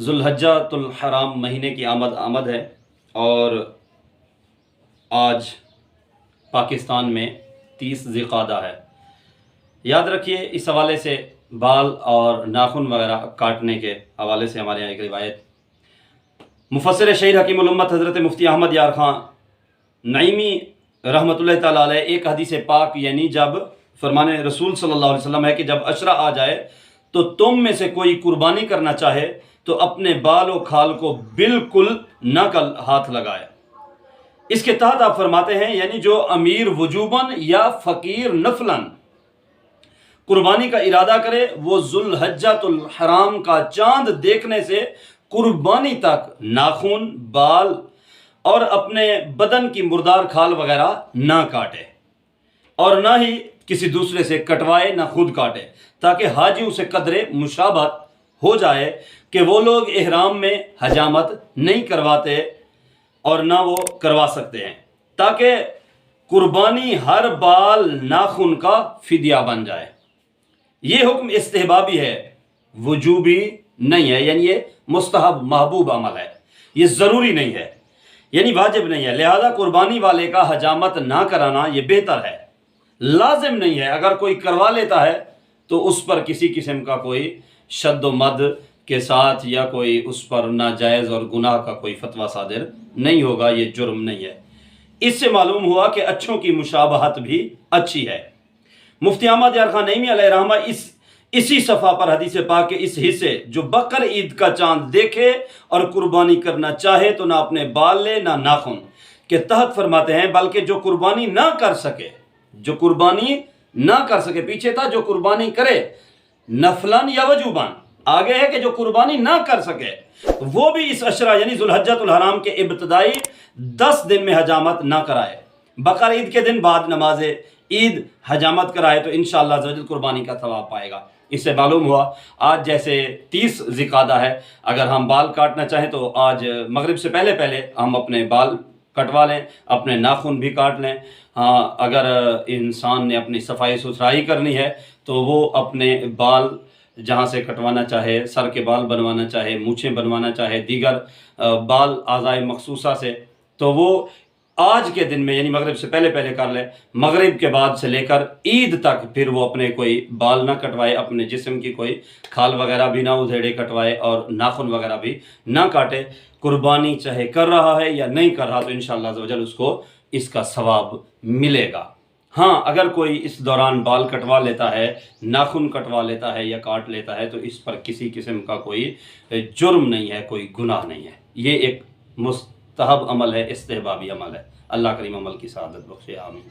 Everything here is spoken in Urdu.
ذوالحجۃ الحرام مہینے کی آمد ہے اور آج پاکستان میں 30 ذی القعدہ ہے۔ یاد رکھیے اس حوالے سے بال اور ناخن وغیرہ کاٹنے کے حوالے سے ہمارے یہاں ایک روایت مفسر شہیر حکیم الامت حضرت مفتی احمد یار خان نعیمی رحمۃ اللہ تعالیٰ علیہ ایک حدیث پاک یعنی جب فرمان رسول صلی اللہ علیہ وسلم ہے کہ جب عشرہ آ جائے تو تم میں سے کوئی قربانی کرنا چاہے تو اپنے بال و کھال کو بالکل نہ ہاتھ لگائے۔ اس کے تحت آپ فرماتے ہیں یعنی جو امیر وجوباً یا فقیر نفلاً قربانی کا ارادہ کرے وہ ذوالحجۃ الحرام کا چاند دیکھنے سے قربانی تک ناخن، بال اور اپنے بدن کی مردار کھال وغیرہ نہ کاٹے اور نہ ہی کسی دوسرے سے کٹوائے، نہ خود کاٹے، تاکہ حاجیوں سے قدر مشابہت ہو جائے کہ وہ لوگ احرام میں حجامت نہیں کرواتے اور نہ وہ کروا سکتے ہیں، تاکہ قربانی ہر بال ناخن کا فدیہ بن جائے۔ یہ حکم استحبابی ہے، وجوبی نہیں ہے، یعنی یہ مستحب محبوب عمل ہے، یہ ضروری نہیں ہے، یعنی واجب نہیں ہے، لہذا قربانی والے کا حجامت نہ کرانا یہ بہتر ہے، لازم نہیں ہے۔ اگر کوئی کروا لیتا ہے تو اس پر کسی قسم کا کوئی شد و مد کے ساتھ یا کوئی اس پر ناجائز اور گناہ کا کوئی فتویٰ صادر نہیں ہوگا، یہ جرم نہیں ہے۔ اس سے معلوم ہوا کہ اچھوں کی مشابہت بھی اچھی ہے۔ مفتی احمد یار خان نعیمی علیہ رحمہ اسی صفحہ پر حدیث پاک کے اس حصے جو بقر عید کا چاند دیکھے اور قربانی کرنا چاہے تو نہ اپنے بال لے نہ ناخن کے تحت فرماتے ہیں، بلکہ جو قربانی نہ کر سکے پیچھے تھا جو قربانی کرے نفلاً یا وجوباً، آگے ہے کہ جو قربانی نہ کر سکے وہ بھی اس عشرہ یعنی ذوالحجۃ الحرام کے ابتدائی 10 دن میں حجامت نہ کرائے، بقر عید کے دن بعد نماز عید حجامت کرائے تو انشاءاللہ عزوجل قربانی کا ثواب پائے گا۔ اس سے معلوم ہوا آج جیسے 30 ذی القعدہ ہے، اگر ہم بال کاٹنا چاہیں تو آج مغرب سے پہلے ہم اپنے بال کٹوا لیں، اپنے ناخن بھی کاٹ لیں۔ ہاں، اگر انسان نے اپنی صفائی ستھرائی کرنی ہے تو وہ اپنے بال جہاں سے کٹوانا چاہے، سر کے بال بنوانا چاہے، مونچھیں بنوانا چاہے، دیگر بال اعضاء مخصوصہ سے، تو وہ آج کے دن میں یعنی مغرب سے پہلے کر لے، مغرب کے بعد سے لے کر عید تک پھر وہ اپنے کوئی بال نہ کٹوائے، اپنے جسم کی کوئی کھال وغیرہ بھی نہ ادھیڑے کٹوائے اور ناخن وغیرہ بھی نہ کاٹے۔ قربانی چاہے کر رہا ہے یا نہیں کر رہا تو انشاءاللہ عزوجل اس کو اس کا ثواب ملے گا۔ ہاں، اگر کوئی اس دوران بال کٹوا لیتا ہے، ناخن کٹوا لیتا ہے یا کاٹ لیتا ہے تو اس پر کسی قسم کا کوئی جرم نہیں ہے، کوئی گناہ نہیں ہے، یہ ایک مستحب عمل ہے، استحبابی عمل ہے۔ اللہ کریم عمل کی سعادت بخشے، آمین۔